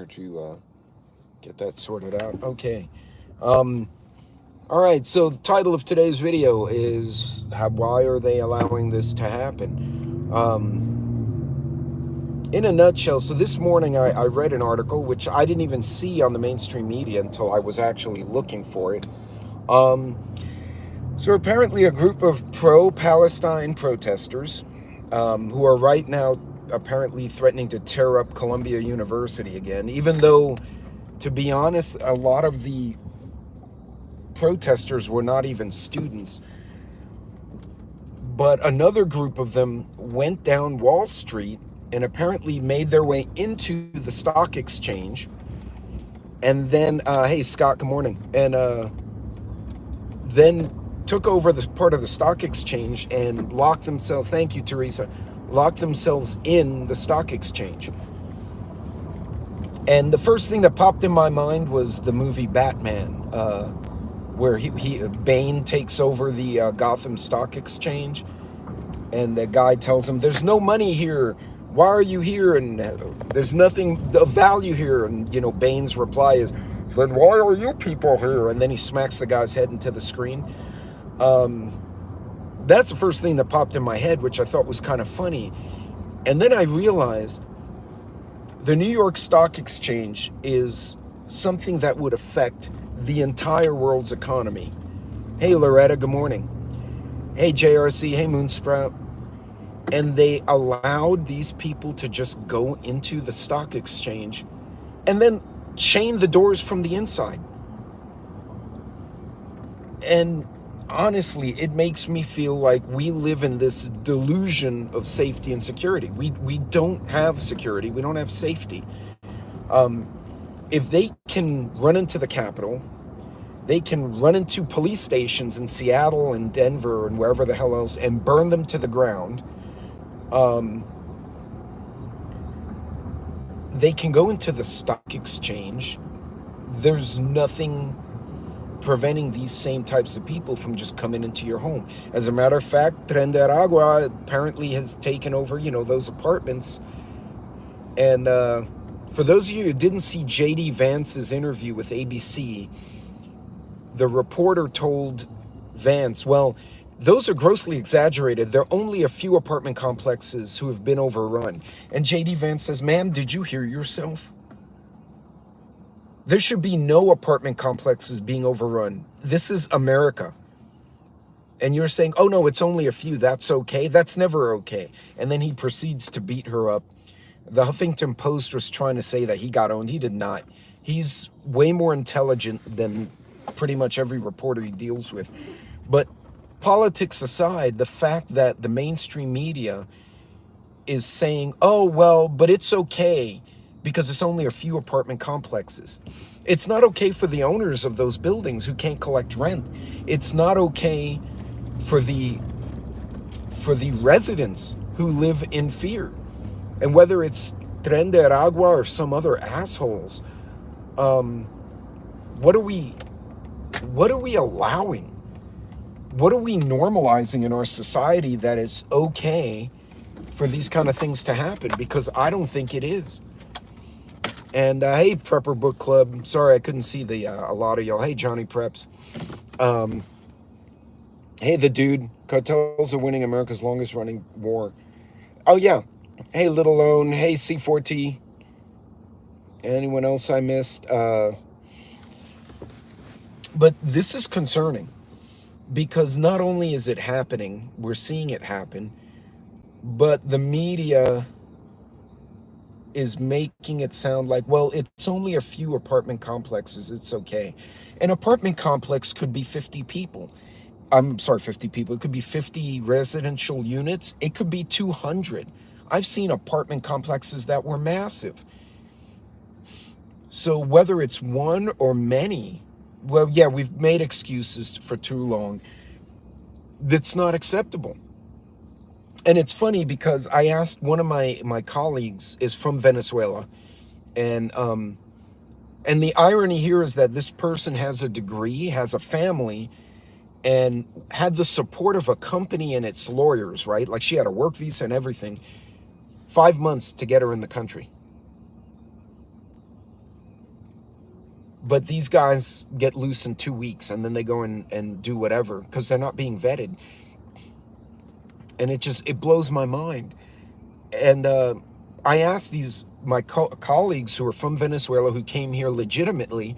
to get that sorted out. Okay. All right. So the title of today's video is why are they allowing this to happen? In a nutshell, so this morning I read an article which I didn't even see on the mainstream media until I was actually looking for it. So apparently a group of pro-Palestine protesters who are right now apparently threatening to tear up Columbia University again, even though, to be honest, a lot of the protesters were not even students. But another group of them went down Wall Street and apparently made their way into the stock exchange. And then, hey, Scott, good morning. And then took over this part of the stock exchange and locked themselves, thank you, Teresa, locked themselves in the stock exchange. And the first thing that popped in my mind was the movie Batman, where Bane takes over the Gotham Stock Exchange, and the guy tells him, "There's no money here. Why are you here? And there's nothing of value here." And Bane's reply is, "Then why are you people here?" And then he smacks the guy's head into the screen. That's the first thing that popped in my head, which I thought was kind of funny. And then I realized the New York Stock Exchange is something that would affect the entire world's economy. Hey, Loretta, good morning. Hey, JRC, hey, Moonsprout. And they allowed these people to just go into the stock exchange and then chain the doors from the inside. And honestly, it makes me feel like we live in this delusion of safety and security. We don't have security. We don't have safety. If they can run into the Capitol, they can run into police stations in Seattle and Denver and wherever the hell else and burn them to the ground. They can go into the stock exchange. There's nothing preventing these same types of people from just coming into your home. As a matter of fact, Tren de Aragua apparently has taken over, those apartments. And for those of you who didn't see J.D. Vance's interview with ABC, the reporter told Vance, well, those are grossly exaggerated. There are only a few apartment complexes who have been overrun. And J.D. Vance says, ma'am, did you hear yourself? There should be no apartment complexes being overrun. This is America. And you're saying, oh no, it's only a few. That's okay. That's never okay. And then he proceeds to beat her up. The Huffington Post was trying to say that he got owned. He did not. He's way more intelligent than pretty much every reporter he deals with. But politics aside, the fact that the mainstream media is saying, oh, well, but it's okay because it's only a few apartment complexes. It's not okay for the owners of those buildings who can't collect rent. It's not okay for the residents who live in fear. And whether it's Tren de Aragua or some other assholes, what are we allowing? What are we normalizing in our society that it's okay for these kind of things to happen? Because I don't think it is. And hey, Prepper Book Club. Sorry, I couldn't see a lot of y'all. Hey, Johnny Preps. Hey, the dude. Cartels are winning America's longest running war. Oh, yeah. Hey, Little Lone. Hey, C4T. Anyone else I missed? But this is concerning because not only is it happening, we're seeing it happen, but the media is making it sound like, well, it's only a few apartment complexes. It's okay. An apartment complex could be 50 people. I'm sorry, 50 people. It could be 50 residential units. It could be 200. I've seen apartment complexes that were massive. So whether it's one or many, well, yeah, we've made excuses for too long. That's not acceptable. And it's funny because I asked one of my colleagues is from Venezuela, and the irony here is that this person has a degree, has a family, and had the support of a company and its lawyers, right? Like she had a work visa and everything. 5 months to get her in the country. But these guys get loose in 2 weeks, and then they go and do whatever because they're not being vetted. And it blows my mind. And I asked my colleagues who are from Venezuela who came here legitimately,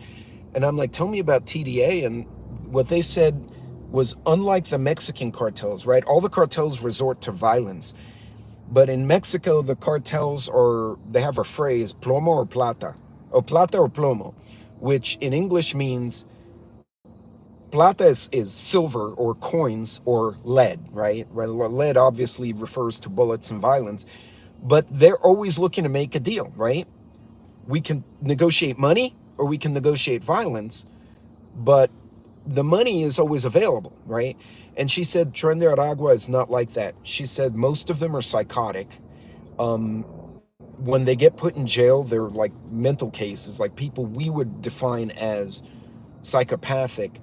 and I'm like, tell me about TDA. And what they said was, unlike the Mexican cartels, right? All the cartels resort to violence. But in Mexico, the cartels they have a phrase, plomo or plata, or plata or plomo, which in English means plata is silver or coins or lead, right? Lead obviously refers to bullets and violence, but they're always looking to make a deal, right? We can negotiate money or we can negotiate violence, but the money is always available, right? And she said Tren de Aragua is not like that. She said most of them are psychotic. When they get put in jail, they're like mental cases, like people we would define as psychopathic.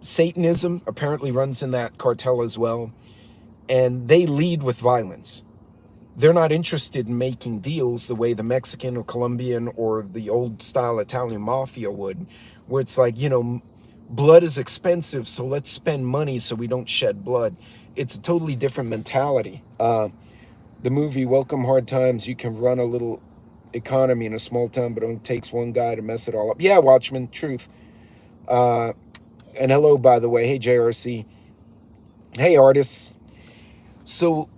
Satanism apparently runs in that cartel as well, and they lead with violence. They're not interested in making deals the way the Mexican or Colombian or the old style Italian mafia would, where it's like, blood is expensive, so let's spend money so we don't shed blood. It's a totally different mentality. The movie Welcome Hard Times, you can run a little economy in a small town, but it only takes one guy to mess it all up. Yeah, Watchmen, truth. And hello, by the way. Hey, JRC. Hey, artists. So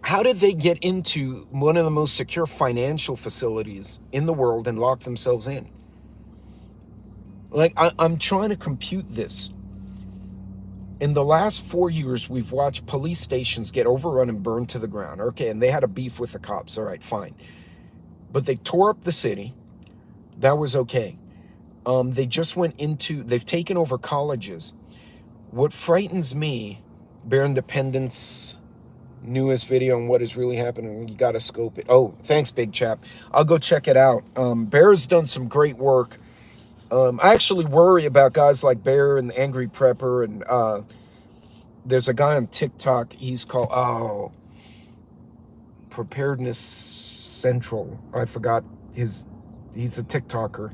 how did they get into one of the most secure financial facilities in the world and lock themselves in? Like, I'm trying to compute this. In the last 4 years, we've watched police stations get overrun and burned to the ground. Okay, and they had a beef with the cops. All right, fine. But they tore up the city. That was okay. They've taken over colleges. What frightens me, Bear Independence, newest video on what is really happening. You got to scope it. Oh, thanks, big chap. I'll go check it out. Bear's done some great work. I actually worry about guys like Bear and the Angry Prepper, and there's a guy on TikTok. He's called Preparedness Central. I forgot he's a TikToker,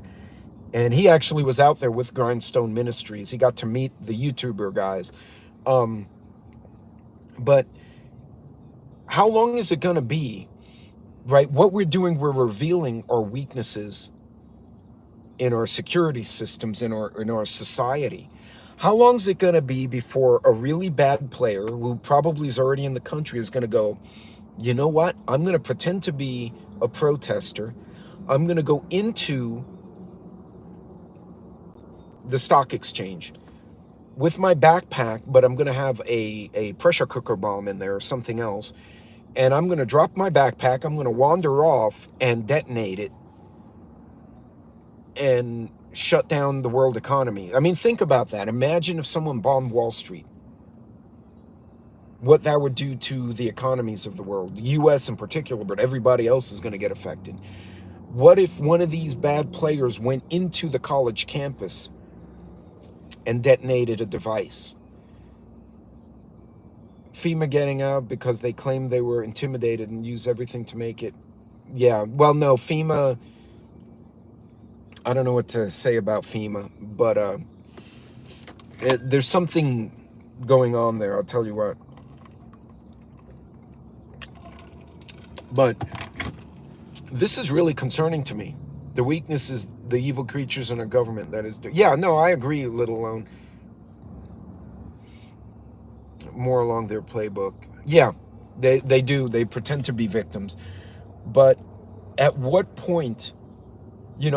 and he actually was out there with Grindstone Ministries. He got to meet the YouTuber guys. But how long is it going to be, right? What we're doing, we're revealing our weaknesses in our security systems, in our society. How long is it going to be before a really bad player who probably is already in the country is going to go, you know what? I'm going to pretend to be a protester. I'm going to go into the stock exchange with my backpack, but I'm going to have a pressure cooker bomb in there or something else. And I'm going to drop my backpack. I'm going to wander off and detonate it and shut down the world economy. I mean, think about that. Imagine if someone bombed Wall Street. What that would do to the economies of the world, the US in particular, but everybody else is going to get affected. What if one of these bad players went into the college campus and detonated a device? FEMA getting out because they claimed they were intimidated and use everything to make it. Yeah, well, no, FEMA, I don't know what to say about FEMA, but there's something going on there, I'll tell you what. But this is really concerning to me. The weakness is the evil creatures in our government that is... Yeah, no, I agree, little alone. More along their playbook. Yeah, they do. They pretend to be victims. But at what point,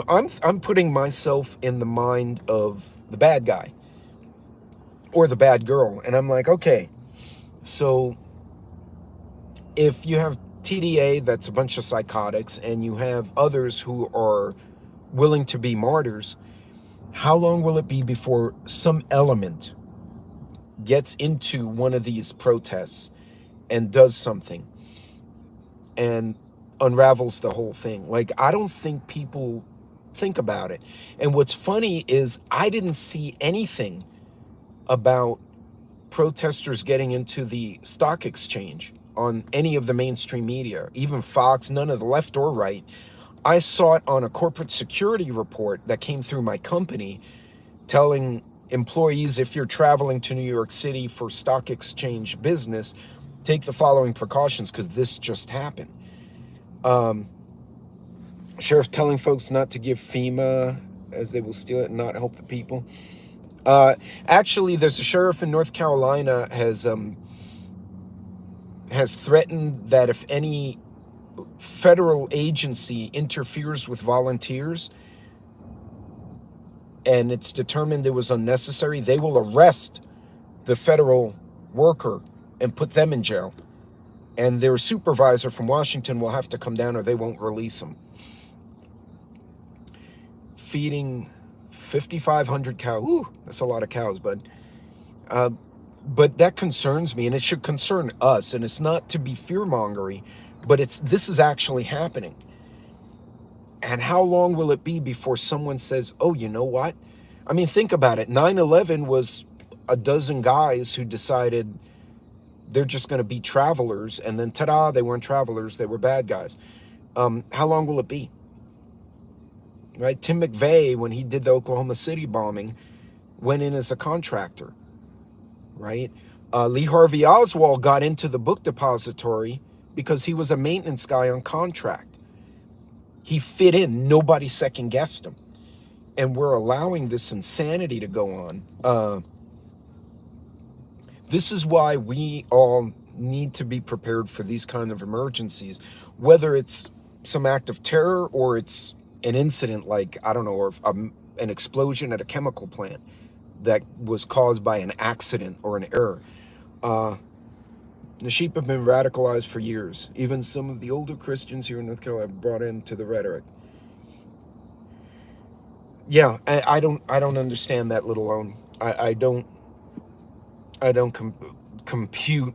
I'm putting myself in the mind of the bad guy or the bad girl. And I'm like, okay, so if you have TDA, that's a bunch of psychotics, and you have others who are willing to be martyrs, how long will it be before some element gets into one of these protests and does something and unravels the whole thing? Like, I don't think people think about it. And what's funny is I didn't see anything about protesters getting into the stock exchange on any of the mainstream media, even Fox, none of the left or right. I saw it on a corporate security report that came through my company telling employees, if you're traveling to New York City for stock exchange business, take the following precautions because this just happened. Sheriff telling folks not to give FEMA as they will steal it and not help the people. Actually, there's a sheriff in North Carolina has threatened that if any federal agency interferes with volunteers and it's determined it was unnecessary, they will arrest the federal worker and put them in jail. And their supervisor from Washington will have to come down or they won't release them. Feeding 5,500 cows. Ooh, that's a lot of cows, bud. But that concerns me, and it should concern us. And it's not to be fear-mongery, but this is actually happening. And how long will it be before someone says, oh, you know what? I mean, think about it. 9/11 was a dozen guys who decided they're just going to be travelers, and then ta-da, they weren't travelers, they were bad guys. How long will it be? Right? Tim McVeigh, when he did the Oklahoma City bombing, went in as a contractor, right? Lee Harvey Oswald got into the book depository because he was a maintenance guy on contract. He fit in. Nobody second guessed him. And we're allowing this insanity to go on. This is why we all need to be prepared for these kind of emergencies, whether it's some act of terror or it's an incident like, I don't know, or an explosion at a chemical plant that was caused by an accident or an error. The sheep have been radicalized for years. Even some of the older Christians here in North Carolina have brought into the rhetoric. Yeah, I don't understand that, let alone I don't compute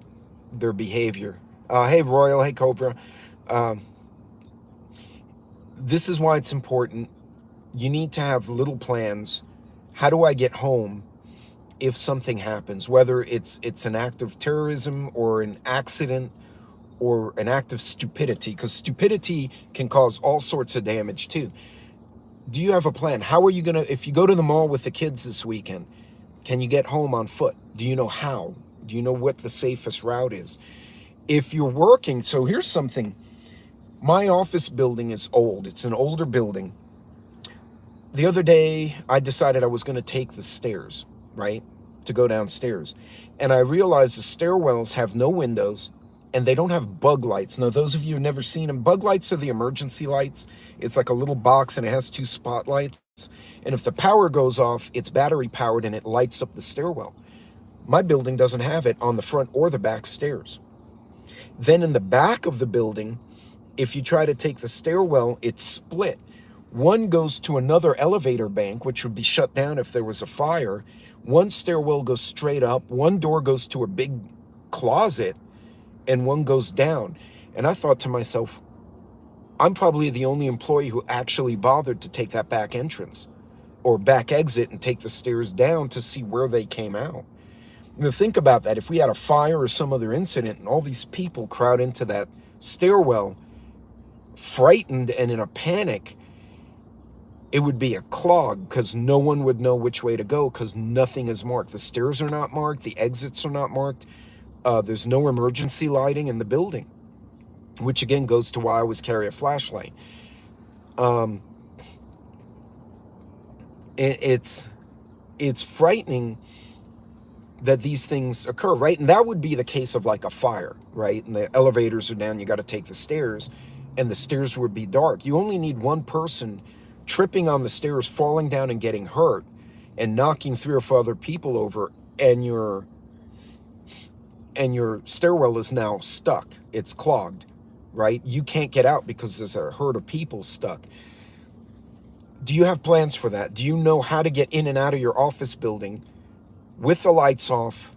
their behavior. Hey Royal, hey Cobra. This is why it's important. You need to have little plans. How do I get home if something happens, whether it's an act of terrorism or an accident or an act of stupidity, because stupidity can cause all sorts of damage too. Do you have a plan? How are you gonna, if you go to the mall with the kids this weekend, can you get home on foot? Do you know how? Do you know what the safest route is? If you're working, so here's something. My office building is old. It's an older building. The other day, I decided I was going to take the stairs, right, to go downstairs. And I realized the stairwells have no windows and they don't have bug lights. Now, those of you who've never seen them, bug lights are the emergency lights. It's like a little box and it has 2 spotlights. And if the power goes off, it's battery powered and it lights up the stairwell. My building doesn't have it on the front or the back stairs. Then in the back of the building, if you try to take the stairwell, it's split. One goes to another elevator bank, which would be shut down if there was a fire. One stairwell goes straight up. One door goes to a big closet, and one goes down. And I thought to myself, I'm probably the only employee who actually bothered to take that back entrance or back exit and take the stairs down to see where they came out. Now think about that. If we had a fire or some other incident and all these people crowd into that stairwell, frightened and in a panic, it would be a clog because no one would know which way to go because nothing is marked. The stairs are not marked. The exits are not marked. There's no emergency lighting in the building, which again goes to why I always carry a flashlight. It's frightening that these things occur, right? And that would be the case of like a fire, right? And the elevators are down, you got to take the stairs, and the stairs would be dark. You only need one person tripping on the stairs, falling down and getting hurt, and knocking 3 or 4 other people over, and your stairwell is now stuck. It's clogged, right? You can't get out because there's a herd of people stuck. Do you have plans for that? Do you know how to get in and out of your office building with the lights off,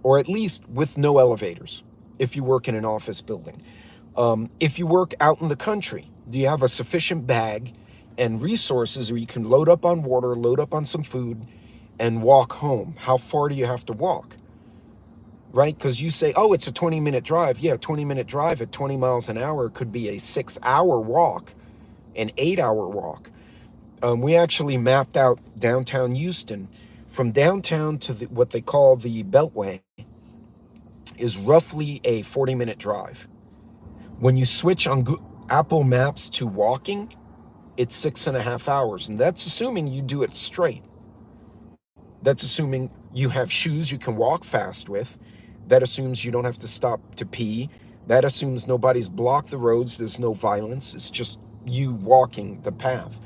or at least with no elevators if you work in an office building? If you work out in the country, do you have a sufficient bag and resources where you can load up on water, load up on some food, and walk home? How far do you have to walk? Right? Because you say, oh, it's a 20-minute drive. Yeah, 20-minute drive at 20 miles an hour could be a 6-hour walk an 8-hour walk. We actually mapped out downtown Houston. From downtown to what they call the Beltway is roughly a 40-minute drive. When you switch on Apple Maps to walking, it's 6.5 hours. And that's assuming you do it straight. That's assuming you have shoes you can walk fast with. That assumes you don't have to stop to pee. That assumes nobody's blocked the roads. There's no violence. It's just you walking the path.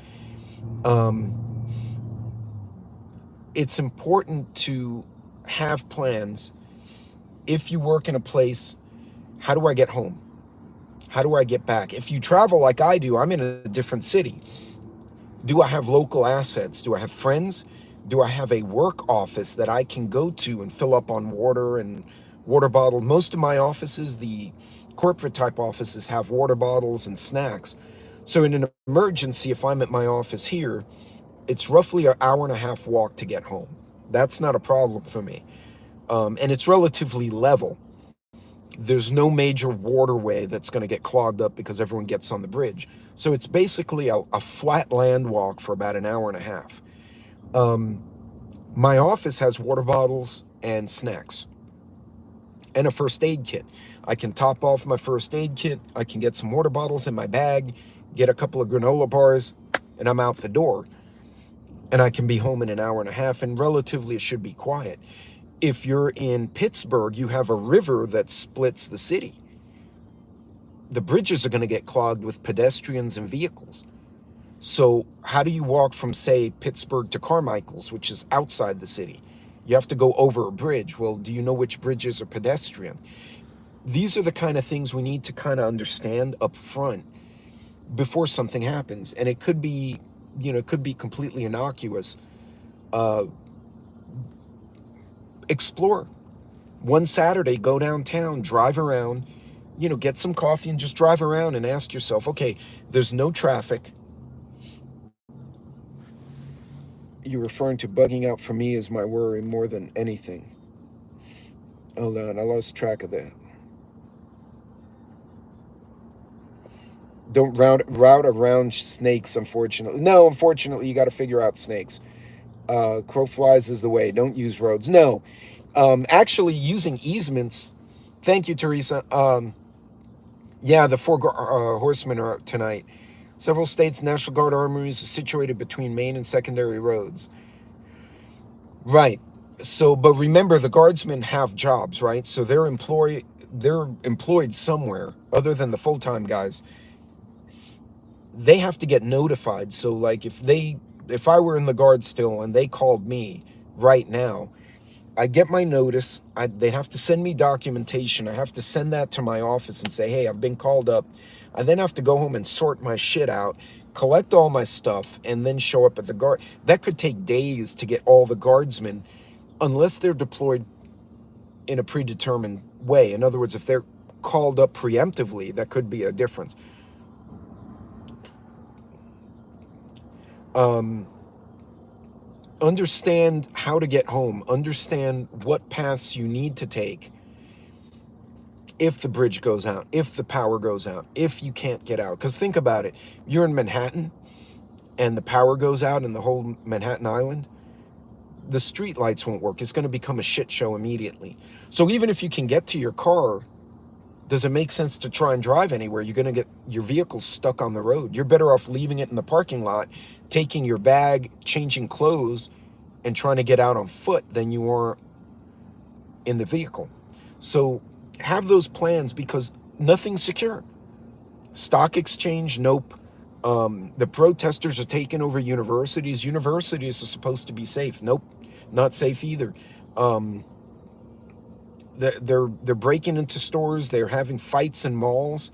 It's important to have plans. If you work in a place, how do I get home? How do I get back? If you travel like I do, I'm in a different city. Do I have local assets? Do I have friends? Do I have a work office that I can go to and fill up on water and water bottle? Most of my offices, the corporate type offices, have water bottles and snacks. So in an emergency, if I'm at my office here, it's roughly an hour and a half walk to get home. That's not a problem for me. And it's relatively level. There's no major waterway that's going to get clogged up because everyone gets on the bridge. So it's basically a flat land walk for about an hour and a half. My office has water bottles and snacks and a first aid kit. I can top off my first aid kit. I can get some water bottles in my bag, get a couple of granola bars, and I'm out the door. And I can be home in an hour and a half, and relatively it should be quiet. If you're in Pittsburgh, you have a river that splits the city. The bridges are going to get clogged with pedestrians and vehicles. So how do you walk from, say, Pittsburgh to Carmichael's, which is outside the city? You have to go over a bridge. Well, do you know which bridges are pedestrian? These are the kind of things we need to kind of understand up front before something happens. And it could be, it could be completely innocuous. Explore. One Saturday, go downtown, drive around, get some coffee and just drive around and ask yourself, okay, there's no traffic. You're referring to bugging out for me is my worry more than anything. Hold on, I lost track of that. Don't route around snakes, unfortunately. No, unfortunately, you got to figure out snakes. Crow flies is the way. Don't use roads. No. Actually, using easements. Thank you, Teresa. Yeah, the four horsemen are out tonight. Several states' National Guard armories are situated between main and secondary roads. Right. So, but remember, the guardsmen have jobs, right? So they're employed somewhere other than the full-time guys. They have to get notified. So, like, if I were in the guard still and they called me right now, I get my notice. They have to send me documentation. I have to send that to my office and say, hey, I've been called up. I then have to go home and sort my shit out, collect all my stuff, and then show up at the guard. That could take days to get all the guardsmen, unless they're deployed in a predetermined way. In other words, if they're called up preemptively, that could be a difference. Understand how to get home. Understand what paths you need to take if the bridge goes out, if the power goes out, if you can't get out. Because think about it. You're in Manhattan and the power goes out in the whole Manhattan Island. The street lights won't work. It's going to become a shit show immediately. So even if you can get to your car, does it make sense to try and drive anywhere? You're going to get your vehicle stuck on the road. You're better off leaving it in the parking lot, taking your bag, changing clothes, and trying to get out on foot than you are in the vehicle. So have those plans, because nothing's secure. Stock exchange, nope. The protesters are taking over universities. Universities are supposed to be safe. Nope, not safe either. They're breaking into stores. They're having fights in malls.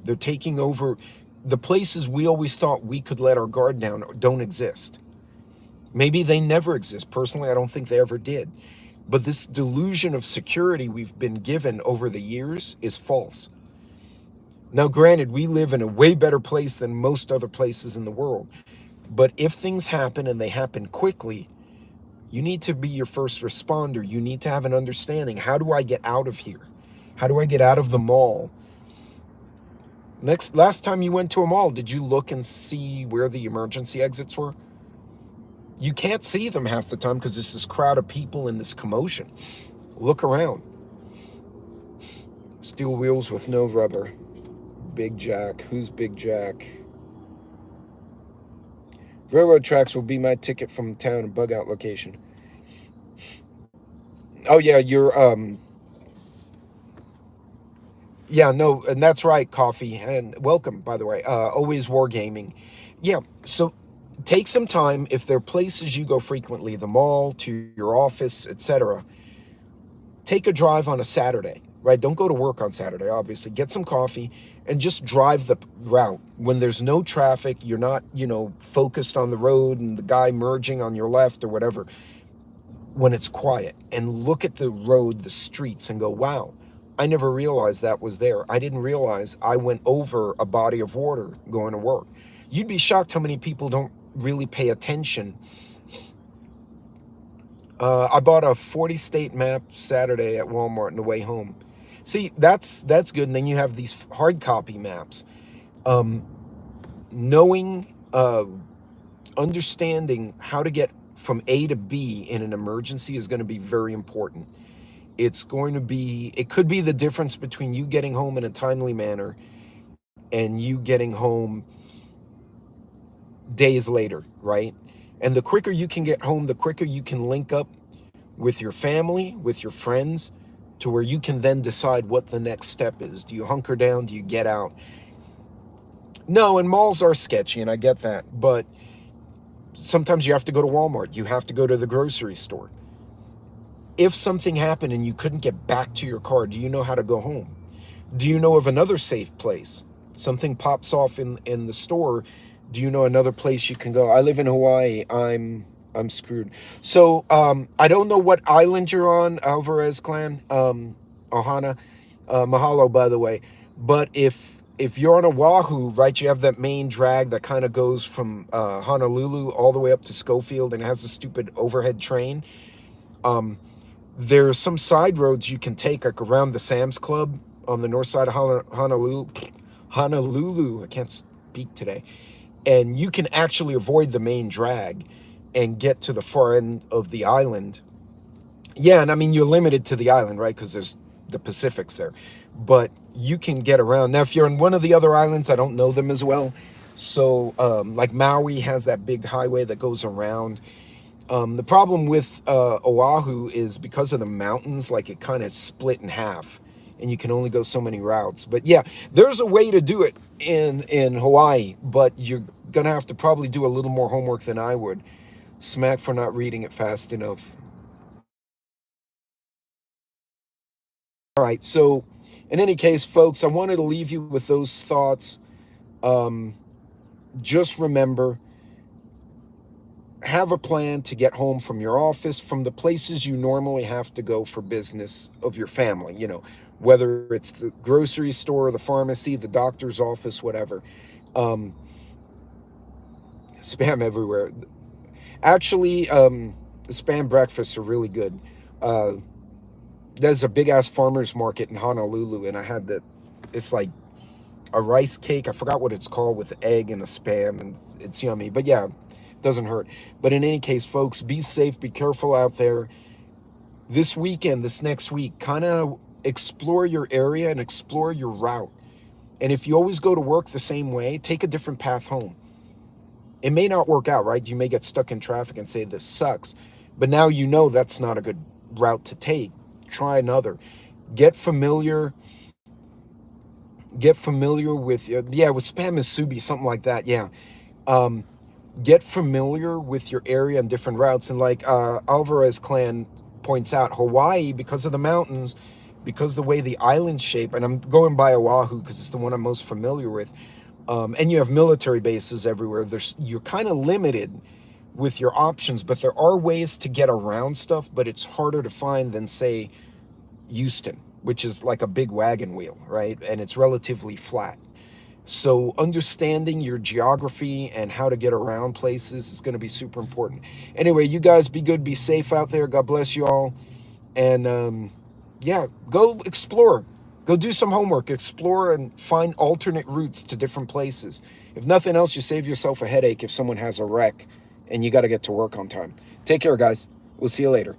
They're taking over the places we always thought we could let our guard down. Don't exist. Maybe they never exist. Personally, I don't think they ever did. But this delusion of security we've been given over the years is false. Now, granted, we live in a way better place than most other places in the world. But if things happen and they happen quickly, you need to be your first responder. You need to have an understanding. How do I get out of here? How do I get out of the mall Last time you went to a mall, did you look and see where the emergency exits were? You can't see them half the time because there's this crowd of people and this commotion. Look around. Steel wheels with no rubber. Big Jack. Who's Big Jack? Railroad tracks will be my ticket from town and bug out location. Oh yeah, yeah, no, and that's right, Coffee. And welcome, by the way. Always wargaming. Yeah, so take some time. If there are places you go frequently, the mall, to your office, etc., take a drive on a Saturday, right? Don't go to work on Saturday, obviously. Get some coffee and just drive the route. When there's no traffic, you're not, focused on the road and the guy merging on your left or whatever. When it's quiet, and look at the road, the streets, and go, wow, I never realized that was there. I didn't realize I went over a body of water going to work. You'd be shocked how many people don't really pay attention. I bought a 40 state map Saturday at Walmart on the way home. See, that's good. And then you have these hard copy maps. Knowing, understanding how to get from A to B in an emergency is going to be very important. It could be the difference between you getting home in a timely manner and you getting home days later, right? And the quicker you can get home, the quicker you can link up with your family, with your friends, to where you can then decide what the next step is. Do you hunker down? Do you get out? No, and malls are sketchy, and I get that, but sometimes you have to go to Walmart. You have to go to the grocery store. If something happened and you couldn't get back to your car, do you know how to go home? Do you know of another safe place? Something pops off in the store. Do you know another place you can go? I live in Hawaii. I'm screwed. So I don't know what island you're on, Alvarez clan, Ohana. Mahalo, by the way. But if you're on Oahu, right, you have that main drag that kind of goes from Honolulu all the way up to Schofield, and it has a stupid overhead train. There's some side roads you can take, like around the Sam's Club on the north side of Honolulu. I can't speak today. And you can actually avoid the main drag and get to the far end of the island. Yeah, and I mean, you're limited to the island, right? Because there's the Pacific's there. But you can get around. Now, if you're on one of the other islands, I don't know them as well. So, like Maui has that big highway that goes around. The problem with Oahu is because of the mountains, like it kind of split in half, and you can only go so many routes. But yeah, there's a way to do it in Hawaii, but you're gonna have to probably do a little more homework than I would. Smack for not reading it fast enough. All right, so in any case, folks, I wanted to leave you with those thoughts. Just remember, have a plan to get home from your office, from the places you normally have to go for business of your family, whether it's the grocery store, the pharmacy, the doctor's office, whatever. Spam everywhere. Actually, spam breakfasts are really good. There's a big ass farmer's market in Honolulu, and I had it's like a rice cake. I forgot what it's called, with egg and a spam, and it's yummy. But yeah, doesn't hurt. But in any case, folks, be safe, be careful out there. This weekend, this next week, kind of explore your area and explore your route. And if you always go to work the same way, take a different path home. It may not work out, right? You may get stuck in traffic and say, this sucks. But now you know that's not a good route to take. Try another. Get familiar. Get familiar with, with spam musubi, something like that. Yeah. Get familiar with your area and different routes. And like Alvarez clan points out, Hawaii, because of the mountains, because of the way the island's shape, and I'm going by Oahu because it's the one I'm most familiar with, and you have military bases everywhere. You're kind of limited with your options, but there are ways to get around stuff, but it's harder to find than, say, Houston, which is like a big wagon wheel, right? And it's relatively flat. So understanding your geography and how to get around places is going to be super important. Anyway, you guys be good, be safe out there. God bless you all. And yeah, go explore. Go do some homework, explore and find alternate routes to different places. If nothing else, you save yourself a headache if someone has a wreck and you got to get to work on time. Take care, guys. We'll see you later.